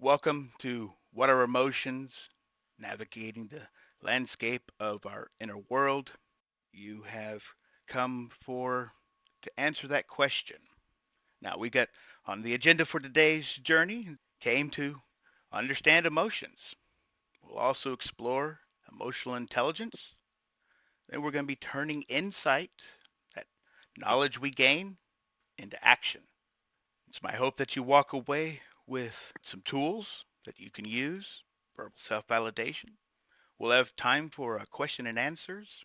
Welcome to What Are Emotions? Navigating the landscape of our inner world. You have come for to answer that question. Now we got on the agenda for today's journey came to understand emotions. We'll also explore emotional intelligence. Then we're going to be turning insight, that knowledge we gain, into action. It's my hope that you walk away with some tools that you can use, verbal self-validation. We'll have time for a question and answers,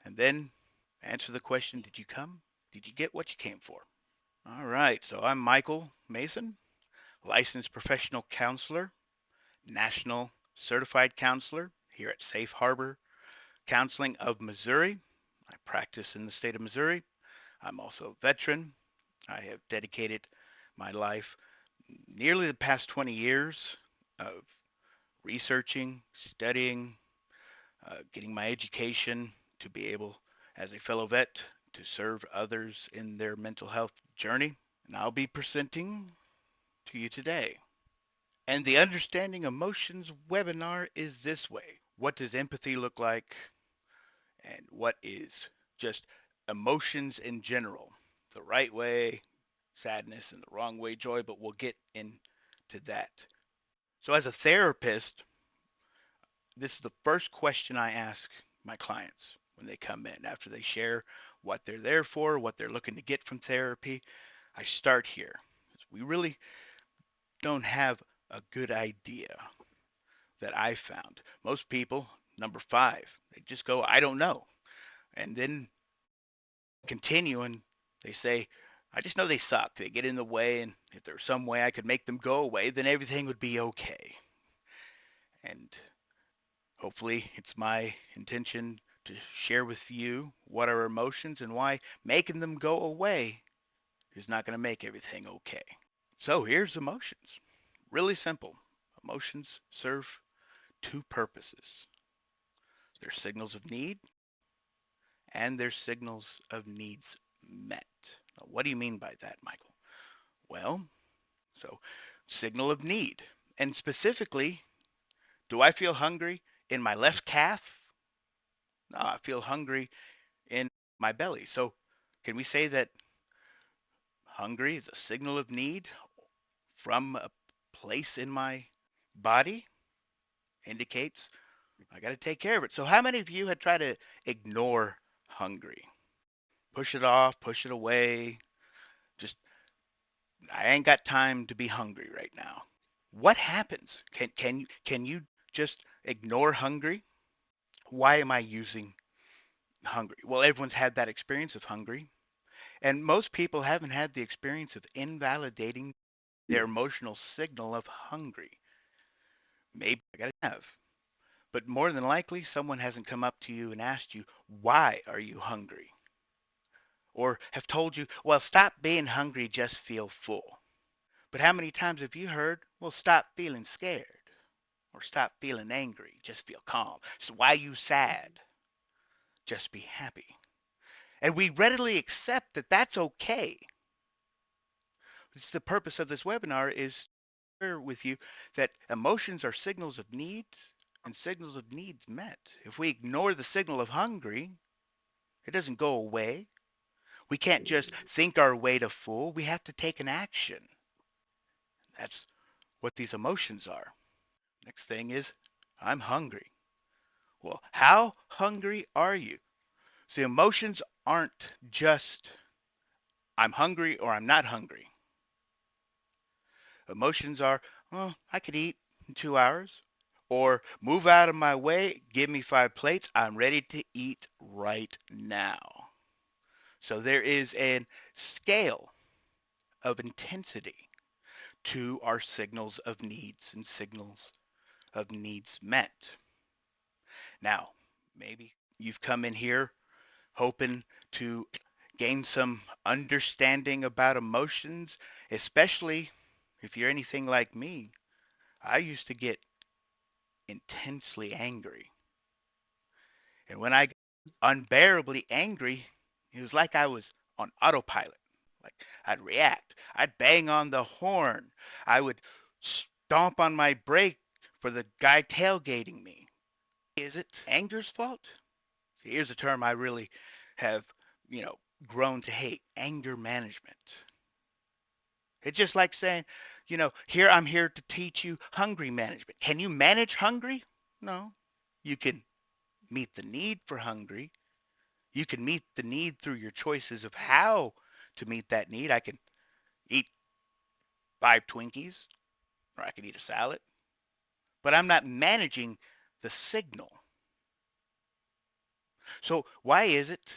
and then answer the question, did you come? Did you get what you came for? All right, so I'm Michael Mason, licensed professional counselor, national certified counselor here at Safe Harbor Counseling of Missouri. I practice in the state of Missouri. I'm also a veteran. I have dedicated my life nearly the past 20 years of researching, studying, getting my education to be able, as a fellow vet, to serve others in their mental health journey. And I'll be presenting to you today. And the Understanding Emotions webinar is this way. What does empathy look like? And what is just emotions in general? The right way, sadness, and the wrong way, joy, but we'll get into that. So as a therapist, this is the first question I ask my clients when they come in after they share what they're there for, what they're looking to get from therapy. I start here. We really don't have a good idea that I found. Most people, number five, they just go, I don't know. And then continue and they say, I just know they suck. They get in the way, and if there's some way I could make them go away, then everything would be okay. And hopefully, it's my intention to share with you what are emotions and why making them go away is not going to make everything okay. So here's emotions. Really simple. Emotions serve two purposes. They're signals of need and they're signals of needs met. Now, what do you mean by that, Michael? Well, so signal of need. And specifically, do I feel hungry in my left calf? No, I feel hungry in my belly. So can we say that hungry is a signal of need from a place in my body? Indicates I got to take care of it. So how many of you had tried to ignore hungry? Push it off, push it away. Just, I ain't got time to be hungry right now. What happens? Can you just ignore hungry? Why am I using hungry? Well, everyone's had that experience of hungry. And most people haven't had the experience of invalidating their emotional signal of hungry. Maybe I gotta have. But more than likely, someone hasn't come up to you and asked you, why are you hungry? Or have told you, well, stop being hungry, just feel full. But how many times have you heard, well, stop feeling scared? Or stop feeling angry, just feel calm. So why you sad? Just be happy. And we readily accept that that's okay. It's the purpose of this webinar is share with you that emotions are signals of needs and signals of needs met. If we ignore the signal of hungry, it doesn't go away. We can't just think our way to full. We have to take an action. That's what these emotions are. Next thing is, I'm hungry. Well, how hungry are you? See, emotions aren't just I'm hungry or I'm not hungry. Emotions are, well, I could eat in 2 hours. Or move out of my way, give me 5 plates, I'm ready to eat right now. So there is a scale of intensity to our signals of needs and signals of needs met. Now, maybe you've come in here hoping to gain some understanding about emotions, especially if you're anything like me. I used to get intensely angry. And when I got unbearably angry, it was like I was on autopilot. Like I'd react. I'd bang on the horn. I would stomp on my brake for the guy tailgating me. Is it anger's fault? See, here's a term I really have, you know, grown to hate: anger management. It's just like saying, here I'm here to teach you hungry management. Can you manage hungry? No. You can meet the need for hungry. You can meet the need through your choices of how to meet that need. I can eat 5 Twinkies, or I can eat a salad, but I'm not managing the signal. So why is it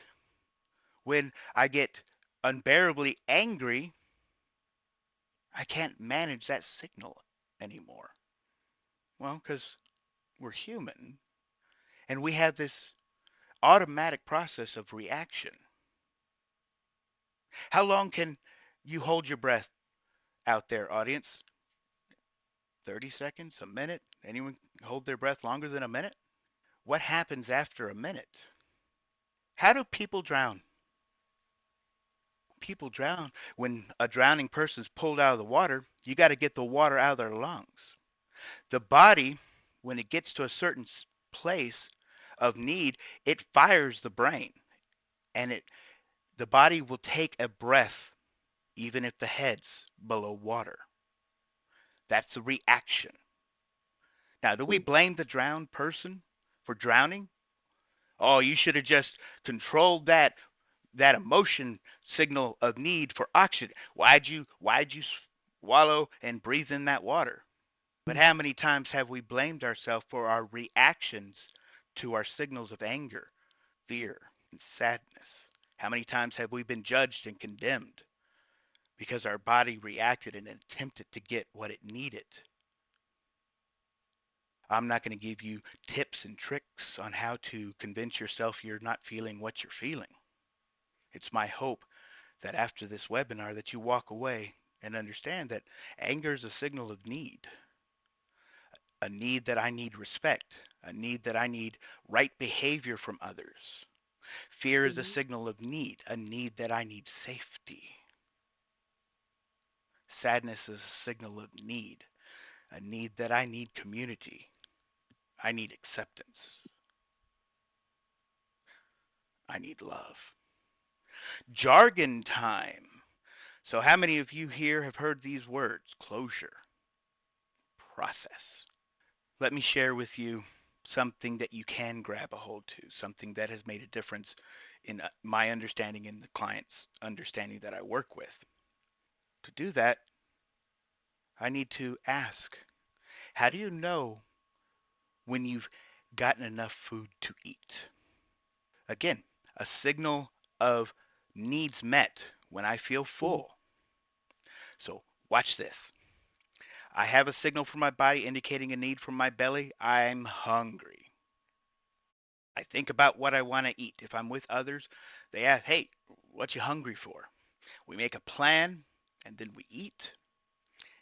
when I get unbearably angry, I can't manage that signal anymore? Well, because we're human and we have this automatic process of reaction. How long can you hold your breath out there, audience? 30 seconds, a minute? Anyone hold their breath longer than a minute? What happens after a minute? How do people drown? People drown when a drowning person's pulled out of the water. You got to get the water out of their lungs. The body, when it gets to a certain place of need, it fires the brain, and the body will take a breath even if the head's below water. That's the reaction. Now, do we blame the drowned person for drowning? Oh, you should have just controlled that emotion signal of need for oxygen. Why'd you swallow and breathe in that water? But how many times have we blamed ourselves for our reactions to our signals of anger, fear, and sadness? How many times have we been judged and condemned because our body reacted and attempted to get what it needed? I'm not going to give you tips and tricks on how to convince yourself you're not feeling what you're feeling. It's my hope that after this webinar that you walk away and understand that anger is a signal of need, a need that I need respect, a need that I need right behavior from others. Fear is a signal of need, a need that I need safety. Sadness is a signal of need, a need that I need community. I need acceptance. I need love. Jargon time. So how many of you here have heard these words? Closure, process. Let me share with you something that you can grab a hold to, something that has made a difference in my understanding and the client's understanding that I work with. To do that, I need to ask, how do you know when you've gotten enough food to eat? Again, a signal of needs met when I feel full. So watch this. I have a signal from my body indicating a need from my belly. I'm hungry. I think about what I want to eat. If I'm with others, they ask, hey, what you hungry for? We make a plan and then we eat.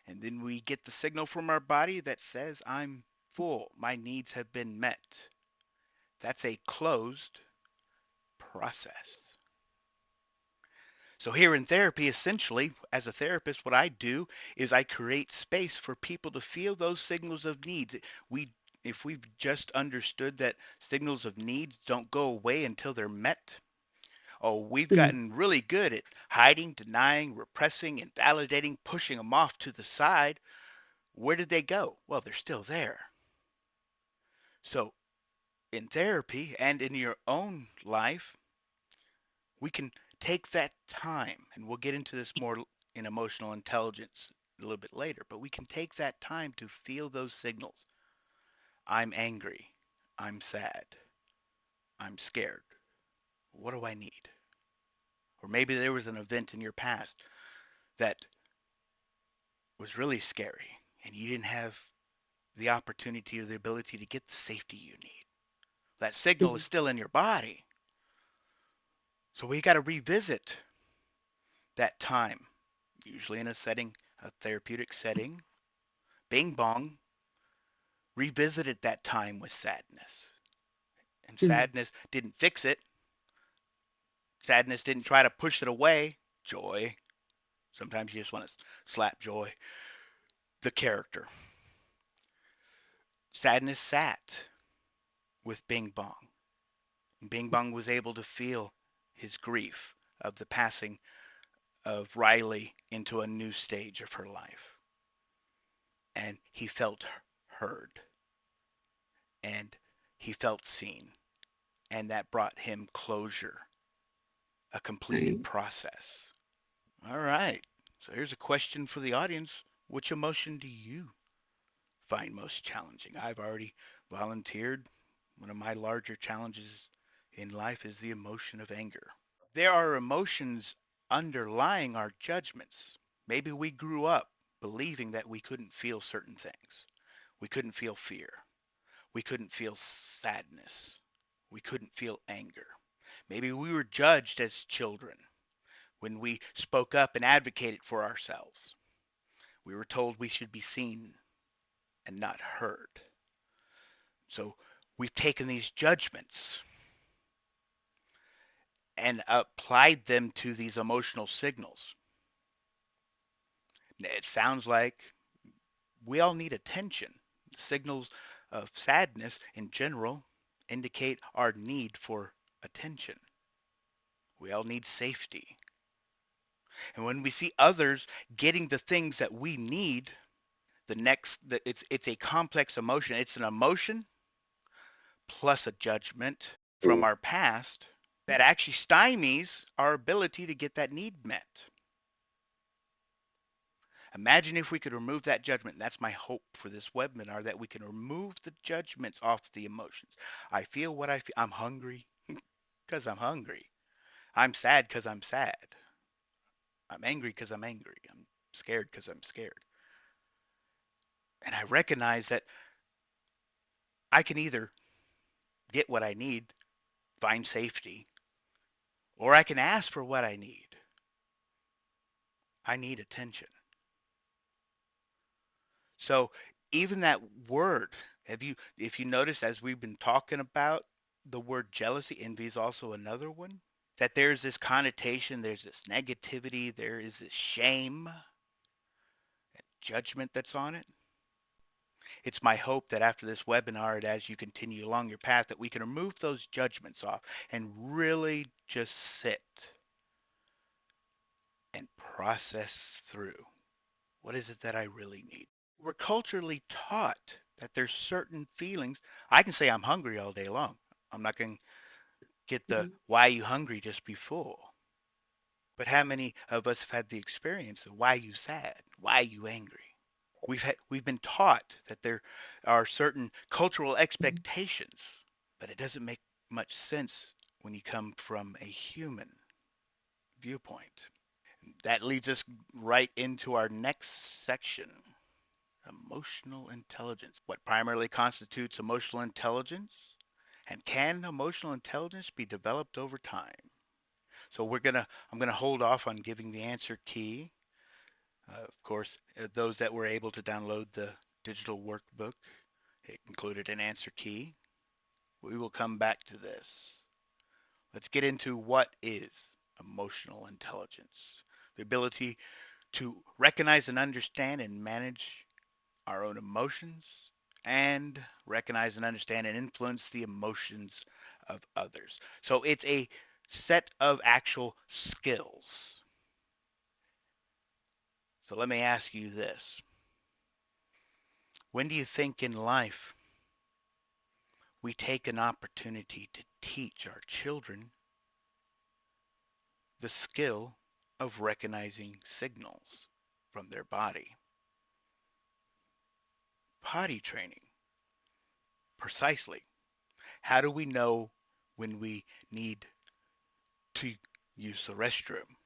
And then we get the signal from our body that says, I'm full. My needs have been met. That's a closed process. So here in therapy, essentially, as a therapist, what I do is I create space for people to feel those signals of needs. If we've just understood that signals of needs don't go away until they're met, oh, we've gotten really good at hiding, denying, repressing, invalidating, pushing them off to the side. Where did they go? Well, they're still there. So in therapy and in your own life, we can take that time, and we'll get into this more in emotional intelligence a little bit later, but we can take that time to feel those signals. I'm angry. I'm sad. I'm scared. What do I need? Or maybe there was an event in your past that was really scary and you didn't have the opportunity or the ability to get the safety you need. That signal is still in your body. So we got to revisit that time, usually in a therapeutic setting. Bing bong, revisited that time with sadness. And sadness didn't fix it. Sadness didn't try to push it away. Joy. Sometimes you just want to slap joy. The character. Sadness sat with Bing Bong. Bing Bong was able to feel his grief of the passing of Riley into a new stage of her life. And he felt heard and he felt seen. And that brought him closure, a completed Right. process. All right. So here's a question for the audience. Which emotion do you find most challenging? I've already volunteered. One of my larger challenges in life is the emotion of anger. There are emotions underlying our judgments. Maybe we grew up believing that we couldn't feel certain things. We couldn't feel fear. We couldn't feel sadness. We couldn't feel anger. Maybe we were judged as children when we spoke up and advocated for ourselves. We were told we should be seen and not heard. So we've taken these judgments and applied them to these emotional signals. It sounds like we all need attention. Signals of sadness in general indicate our need for attention. We all need safety. And when we see others getting the things that we need, it's a complex emotion. It's an emotion plus a judgment from our past that actually stymies our ability to get that need met. Imagine if we could remove that judgment. That's my hope for this webinar, that we can remove the judgments off the emotions. I feel what I feel. I'm hungry because I'm hungry. I'm sad because I'm sad. I'm angry because I'm angry. I'm scared because I'm scared. And I recognize that I can either get what I need, find safety, or I can ask for what I need. I need attention. So even that word, if you notice, as we've been talking about, the word jealousy, envy is also another one, that there's this connotation, there's this negativity, there is this shame and judgment that's on it. It's my hope that after this webinar and as you continue along your path, that we can remove those judgments off and really just sit and process through, what is it that I really need? We're culturally taught that there's certain feelings. I can say I'm hungry all day long. I'm not going to get the Mhm. why are you hungry just be full. But how many of us have had the experience of why are you sad? Why are you angry? We've been taught that there are certain cultural expectations, but it doesn't make much sense when you come from a human viewpoint. That leads us right into our next section. Emotional intelligence. What primarily constitutes emotional intelligence? And can emotional intelligence be developed over time? So I'm gonna hold off on giving the answer key. Of course, those that were able to download the digital workbook, it included an answer key. We will come back to this. Let's get into what is emotional intelligence. The ability to recognize and understand and manage our own emotions, and recognize and understand and influence the emotions of others. So it's a set of actual skills. So let me ask you this. When do you think in life we take an opportunity to teach our children the skill of recognizing signals from their body? Potty training. Precisely. How do we know when we need to use the restroom?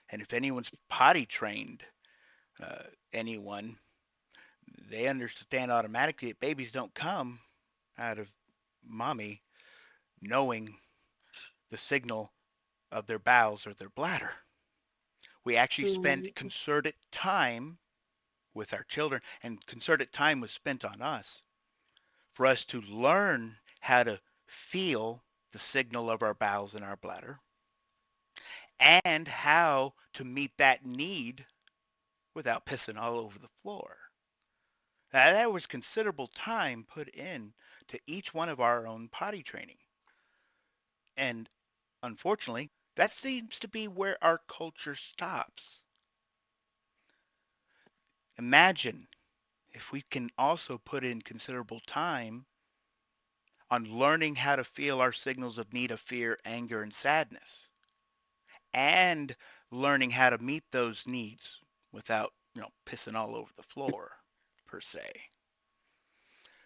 And if anyone's potty trained uh, anyone, they understand automatically that babies don't come out of mommy knowing the signal of their bowels or their bladder. We actually spend Right. concerted time with our children, and concerted time was spent on us for us to learn how to feel the signal of our bowels and our bladder and how to meet that need without pissing all over the floor. Now, there was considerable time put in to each one of our own potty training. And unfortunately, that seems to be where our culture stops. Imagine if we can also put in considerable time on learning how to feel our signals of need of fear, anger, and sadness, and learning how to meet those needs without, pissing all over the floor, per se.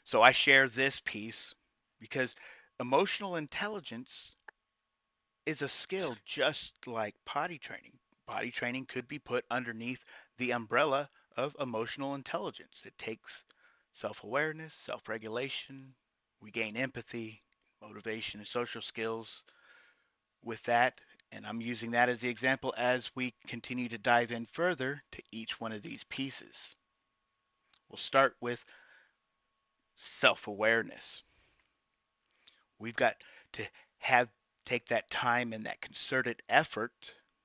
So I share this piece because emotional intelligence is a skill just like potty training. Potty training could be put underneath the umbrella of emotional intelligence. It takes self-awareness, self-regulation. We gain empathy, motivation, and social skills with that. And I'm using that as the example as we continue to dive in further to each one of these pieces. We'll start with self-awareness. We've got to have take that time and that concerted effort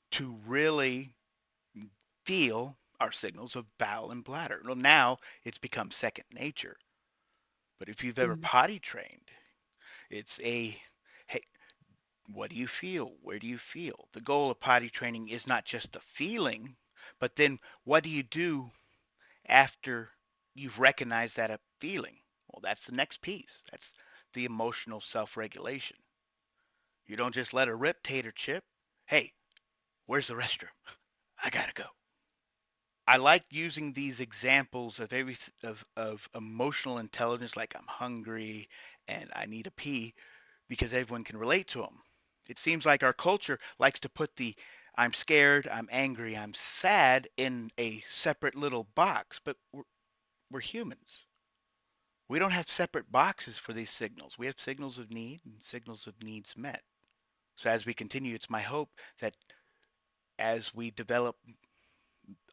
to really feel our signals of bowel and bladder. Well, now it's become second nature. But if you've ever Mm. potty trained, it's hey, what do you feel? Where do you feel? The goal of potty training is not just the feeling, but then what do you do after you've recognized that a feeling? Well, that's the next piece. That's the emotional self-regulation. You don't just let a rip, tater chip. Hey, where's the restroom? I gotta go. I like using these examples of of emotional intelligence, like I'm hungry and I need a pee, because everyone can relate to them. It seems like our culture likes to put the I'm scared, I'm angry, I'm sad in a separate little box, but we're humans. We don't have separate boxes for these signals. We have signals of need and signals of needs met. So as we continue, it's my hope that as we develop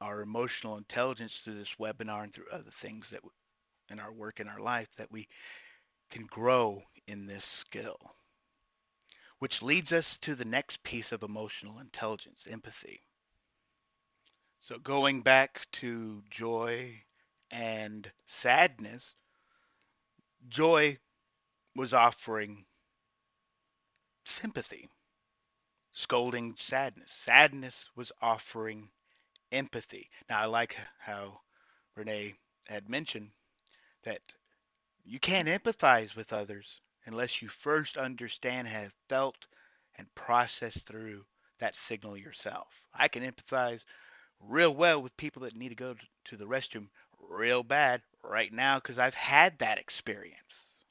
our emotional intelligence through this webinar and through other things that in our work in our life, that we can grow in this skill, which leads us to the next piece of emotional intelligence, empathy. So going back to joy and sadness, joy was offering sympathy, scolding sadness. Sadness was offering empathy. Now I like how Renee had mentioned that you can't empathize with others unless you first understand, have felt, and processed through that signal yourself. I can empathize real well with people that need to go to the restroom real bad right now because I've had that experience.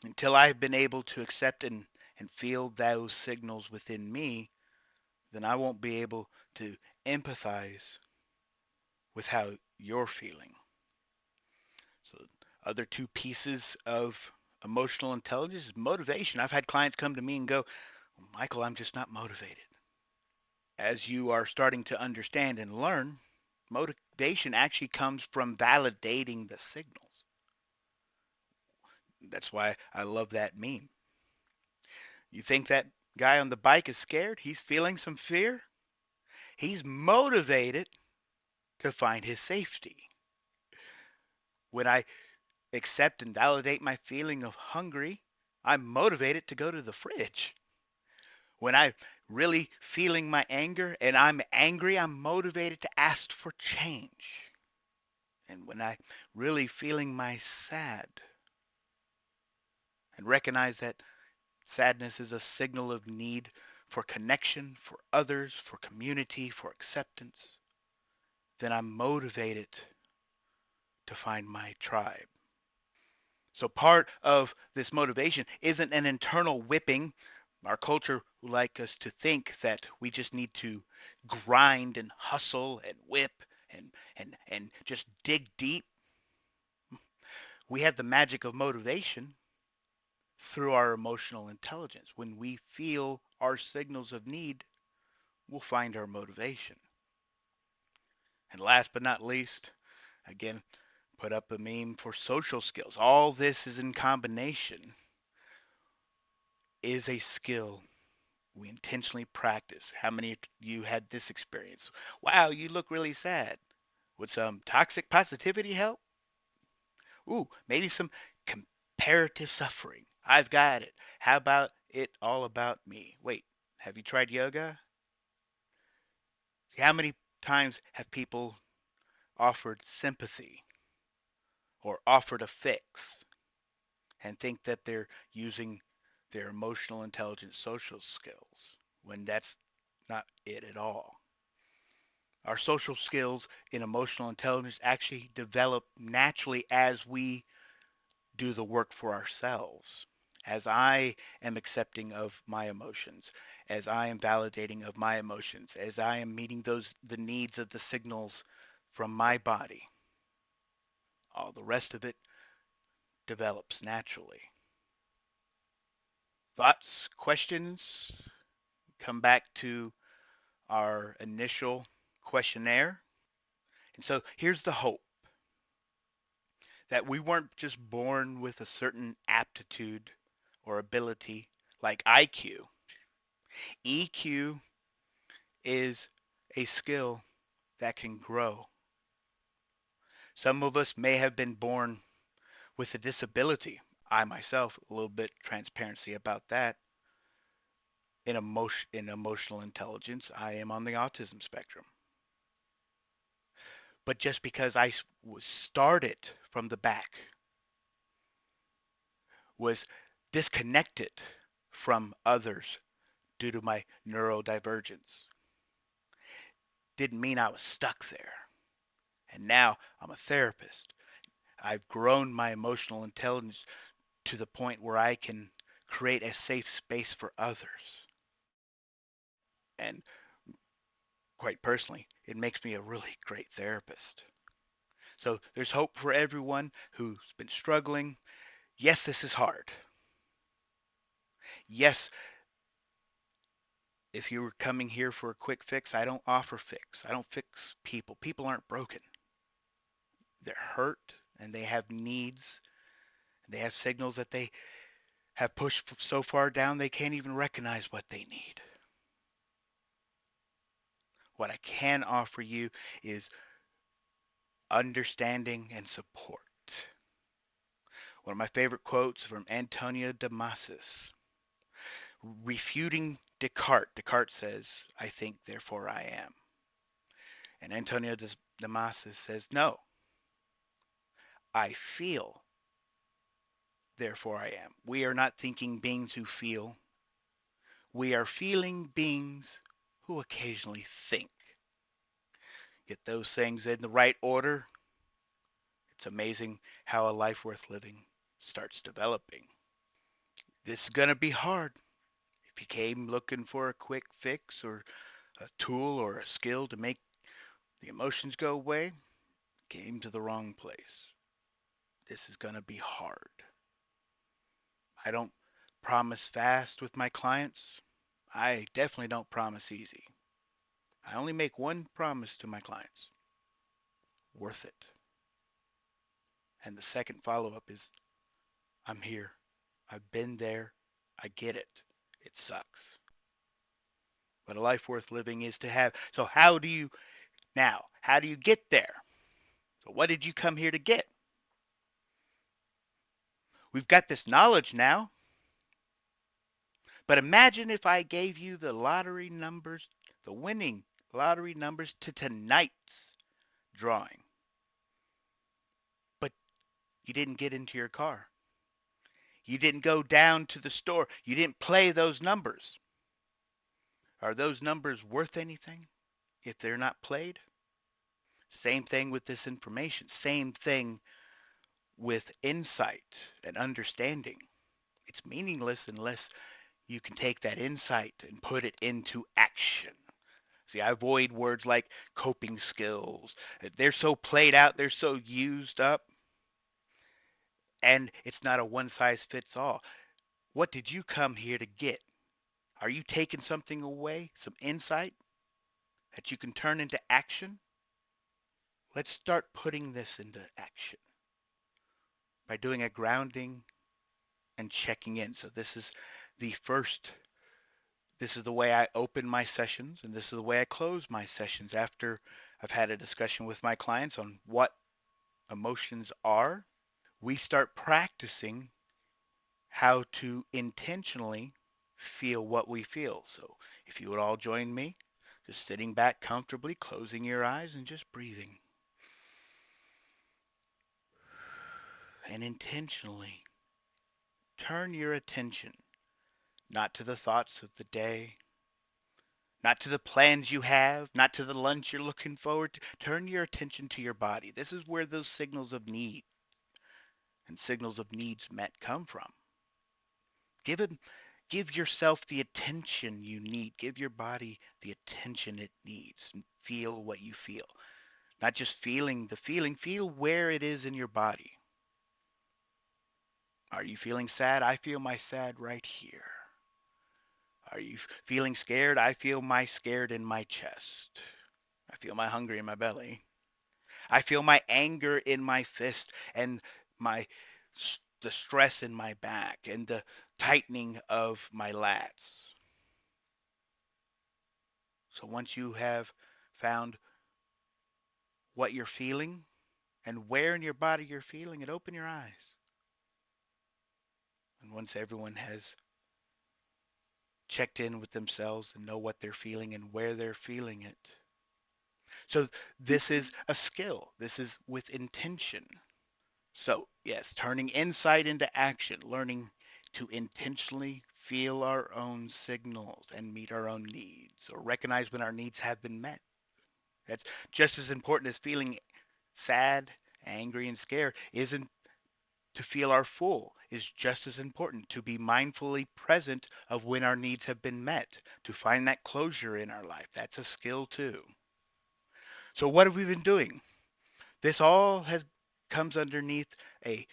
Until I've been able to accept and feel those signals within me, then I won't be able to empathize with how you're feeling. So other two pieces of emotional intelligence is motivation. I've had clients come to me and go, Michael, I'm just not motivated. As you are starting to understand and learn, motivation actually comes from validating the signals. That's why I love that meme. You think that guy on the bike is scared? He's feeling some fear. He's motivated to find his safety. When I accept and validate my feeling of hungry, I'm motivated to go to the fridge. When I'm really feeling my anger and I'm angry, I'm motivated to ask for change. And when I'm really feeling my sad and recognize that sadness is a signal of need for connection, for others, for community, for acceptance, then I'm motivated to find my tribe. So part of this motivation isn't an internal whipping. Our culture would like us to think that we just need to grind and hustle and whip and just dig deep. We have the magic of motivation through our emotional intelligence. When we feel our signals of need, we'll find our motivation. And last but not least, again, put up a meme for social skills. All this is in combination is a skill we intentionally practice. How many of you had this experience? Wow, you look really sad. Would some toxic positivity help? Ooh, maybe some comparative suffering. I've got it. How about it all about me? Wait, have you tried yoga? How many times have people offered sympathy or offered a fix and think that they're using their emotional intelligence social skills when that's not it at all? Our social skills in emotional intelligence actually develop naturally as we do the work for ourselves. As I am accepting of my emotions, as I am validating of my emotions, as I am meeting the needs of the signals from my body, all the rest of it develops naturally. Thoughts, questions, come back to our initial questionnaire. And so here's the hope that we weren't just born with a certain aptitude or ability like IQ. EQ is a skill that can grow. Some of us may have been born with a disability. I myself, a little bit transparency about that. In emotional intelligence, I am on the autism spectrum. But just because I was started from the back, was disconnected from others due to my neurodivergence, didn't mean I was stuck there. And now I'm a therapist. I've grown my emotional intelligence to the point where I can create a safe space for others. And quite personally, it makes me a really great therapist. So there's hope for everyone who's been struggling. Yes, this is hard. Yes, if you were coming here for a quick fix, I don't offer fix. I don't fix people. People aren't broken. They're hurt and they have needs. They have signals that they have pushed so far down they can't even recognize what they need. What I can offer you is understanding and support. One of my favorite quotes from Antonio Damascus, refuting Descartes. Descartes says, I think, therefore I am. And Antonio Damascus says, no, I feel, therefore I am. We are not thinking beings who feel. We are feeling beings who occasionally think. Get those things in the right order. It's amazing how a life worth living starts developing. This is going to be hard. If you came looking for a quick fix or a tool or a skill to make the emotions go away, came to the wrong place. This is going to be hard. I don't promise fast with my clients. I definitely don't promise easy. I only make one promise to my clients. Worth it. And the second follow-up is, I'm here. I've been there. I get it. It sucks. But a life worth living is to have. So how do you get there? So what did you come here to get? We've got this knowledge now. But imagine if I gave you the lottery numbers, the winning lottery numbers to tonight's drawing. But you didn't get into your car. You didn't go down to the store. You didn't play those numbers. Are those numbers worth anything if they're not played? Same thing with this information. Same thing with insight and understanding. It's meaningless unless you can take that insight and put it into action. See, I avoid words like coping skills. They're so played out, they're so used up, and it's not a one size fits all. What did you come here to get? Are you taking something away, some insight that you can turn into action? Let's start putting this into action by doing a grounding and checking in. So the first, this is the way I open my sessions, and this is the way I close my sessions after I've had a discussion with my clients on what emotions are. We start practicing how to intentionally feel what we feel. So if you would all join me, just sitting back comfortably, closing your eyes and just breathing. And intentionally turn your attention not to the thoughts of the day, not to the plans you have, not to the lunch you're looking forward to. Turn your attention to your body. This is where those signals of need and signals of needs met come from. Give it, give yourself the attention you need. Give your body the attention it needs. And feel what you feel. Not just feeling the feeling, feel where it is in your body. Are you feeling sad? I feel my sad right here. Are you feeling scared? I feel my scared in my chest. I feel my hungry in my belly. I feel my anger in my fist and my the stress in my back and the tightening of my lats. So once you have found what you're feeling and where in your body you're feeling it, open your eyes. And once everyone has checked in with themselves and know what they're feeling and where they're feeling it. So this is a skill. This is with intention. So yes, turning insight into action, learning to intentionally feel our own signals and meet our own needs or recognize when our needs have been met. That's just as important as feeling sad, angry, and scared. Isn't to feel our full is just as important, to be mindfully present of when our needs have been met, to find that closure in our life. That's a skill too. So what have we been doing? This all has comes underneath a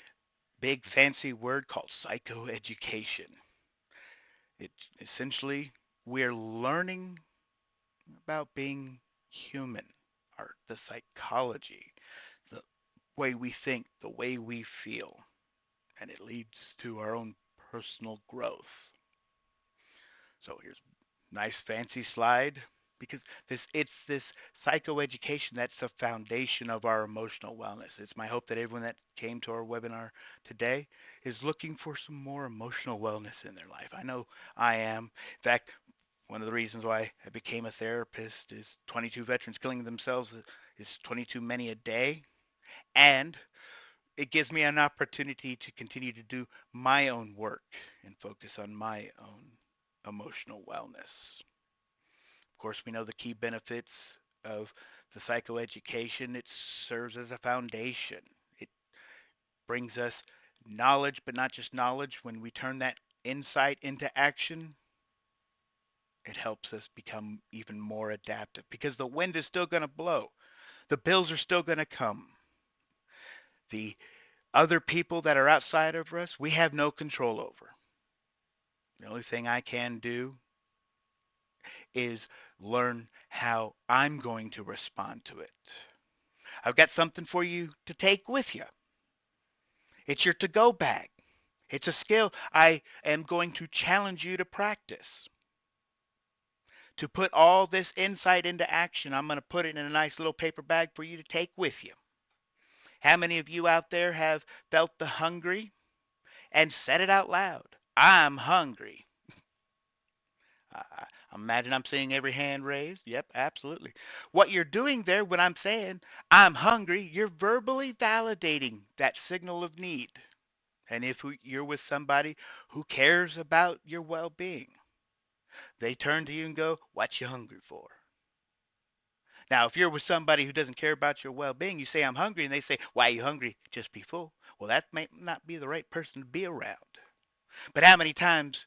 big fancy word called psychoeducation. It essentially we're learning about being human, the psychology, the way we think, the way we feel, and it leads to our own personal growth. So here's a nice fancy slide because it's this psychoeducation that's the foundation of our emotional wellness. It's my hope that everyone that came to our webinar today is looking for some more emotional wellness in their life. I know I am. In fact, one of the reasons why I became a therapist is 22 veterans killing themselves is 22 many a day. And it gives me an opportunity to continue to do my own work and focus on my own emotional wellness. Of course, we know the key benefits of the psychoeducation. It serves as a foundation. It brings us knowledge, but not just knowledge. When we turn that insight into action, it helps us become even more adaptive because the wind is still going to blow. The bills are still going to come. The other people that are outside of us, we have no control over. The only thing I can do is learn how I'm going to respond to it. I've got something for you to take with you. It's your to-go bag. It's a skill I am going to challenge you to practice. To put all this insight into action, I'm going to put it in a nice little paper bag for you to take with you. How many of you out there have felt the hungry and said it out loud? I'm hungry. I imagine I'm seeing every hand raised. Yep, absolutely. What you're doing there when I'm saying I'm hungry, you're verbally validating that signal of need. And if you're with somebody who cares about your well-being, they turn to you and go, what you hungry for? Now, if you're with somebody who doesn't care about your well-being, you say, I'm hungry, and they say, why are you hungry? Just be full. Well, that may not be the right person to be around. But how many times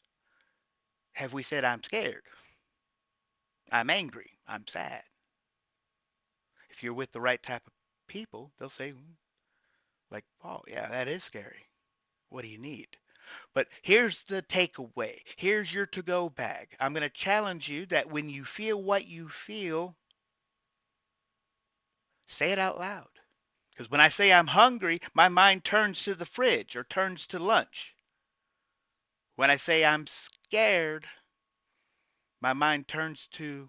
have we said, I'm scared? I'm angry. I'm sad. If you're with the right type of people, they'll say, like, oh, yeah, that is scary. What do you need? But here's the takeaway. Here's your to-go bag. I'm going to challenge you that when you feel what you feel, say it out loud. Because when I say I'm hungry, my mind turns to the fridge or turns to lunch. When I say I'm scared, my mind turns to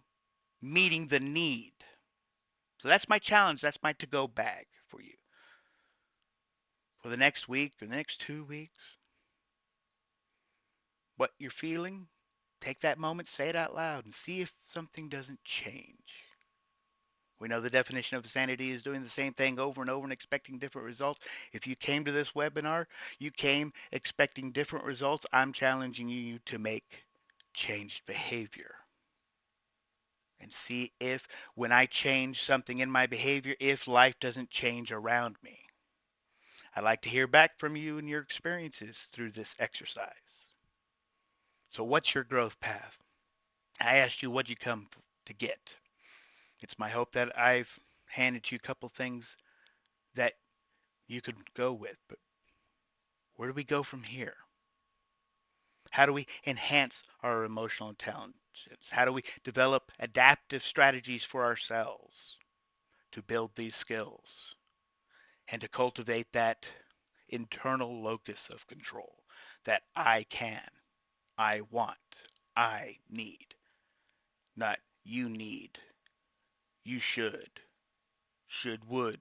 meeting the need. So that's my challenge. That's my to-go bag for you. For the next week or the next 2 weeks, what you're feeling, take that moment, say it out loud, and see if something doesn't change. We know the definition of insanity is doing the same thing over and over and expecting different results. If you came to this webinar, you came expecting different results. I'm challenging you to make changed behavior and see if when I change something in my behavior, if life doesn't change around me. I'd like to hear back from you and your experiences through this exercise. So what's your growth path? I asked you what you come to get. It's my hope that I've handed you a couple things that you could go with, but where do we go from here? How do we enhance our emotional intelligence? How do we develop adaptive strategies for ourselves to build these skills and to cultivate that internal locus of control that I can, I want, I need, not you need, you should, would.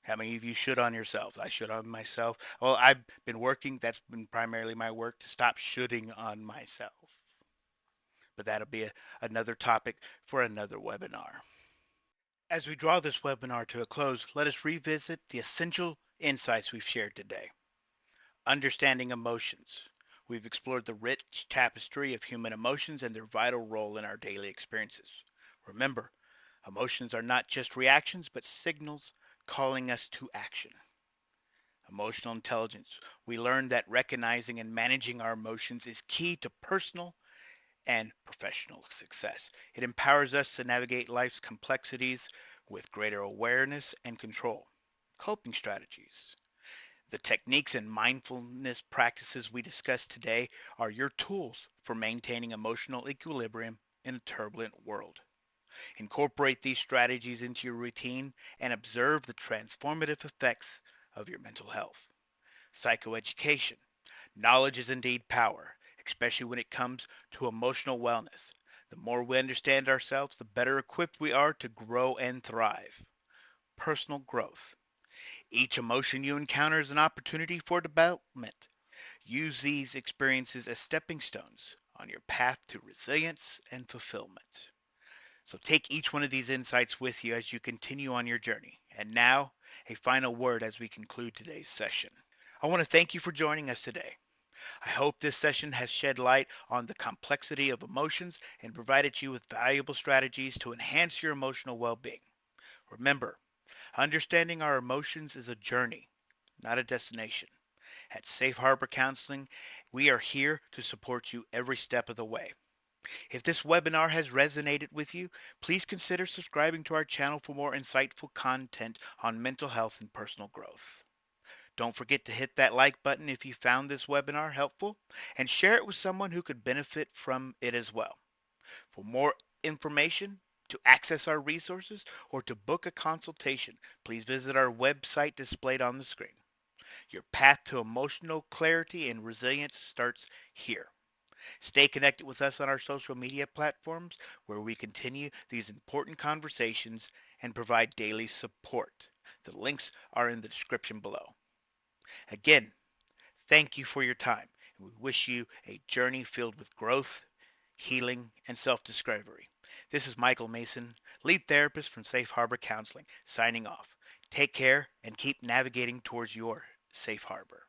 How many of you should on yourselves? I should on myself. Well, I've been working. That's been primarily my work to stop shoulding on myself. But that'll be another topic for another webinar. As we draw this webinar to a close, let us revisit the essential insights we've shared today. Understanding emotions. We've explored the rich tapestry of human emotions and their vital role in our daily experiences. Remember, emotions are not just reactions, but signals calling us to action. Emotional intelligence. We learned that recognizing and managing our emotions is key to personal and professional success. It empowers us to navigate life's complexities with greater awareness and control. Coping strategies. The techniques and mindfulness practices we discussed today are your tools for maintaining emotional equilibrium in a turbulent world. Incorporate these strategies into your routine and observe the transformative effects of your mental health. Psychoeducation. Knowledge is indeed power, especially when it comes to emotional wellness. The more we understand ourselves, the better equipped we are to grow and thrive. Personal growth. Each emotion you encounter is an opportunity for development. Use these experiences as stepping stones on your path to resilience and fulfillment. So take each one of these insights with you as you continue on your journey. And now, a final word as we conclude today's session. I want to thank you for joining us today. I hope this session has shed light on the complexity of emotions and provided you with valuable strategies to enhance your emotional well-being. Remember, understanding our emotions is a journey, not a destination. At Safe Harbor Counseling, we are here to support you every step of the way. If this webinar has resonated with you, please consider subscribing to our channel for more insightful content on mental health and personal growth. Don't forget to hit that like button if you found this webinar helpful and share it with someone who could benefit from it as well. For more information, to access our resources, or to book a consultation, please visit our website displayed on the screen. Your path to emotional clarity and resilience starts here. Stay connected with us on our social media platforms where we continue these important conversations and provide daily support. The links are in the description below. Again, thank you for your time. We wish you a journey filled with growth, healing, and self-discovery. This is Michael Mason, lead therapist from Safe Harbor Counseling, signing off. Take care and keep navigating towards your safe harbor.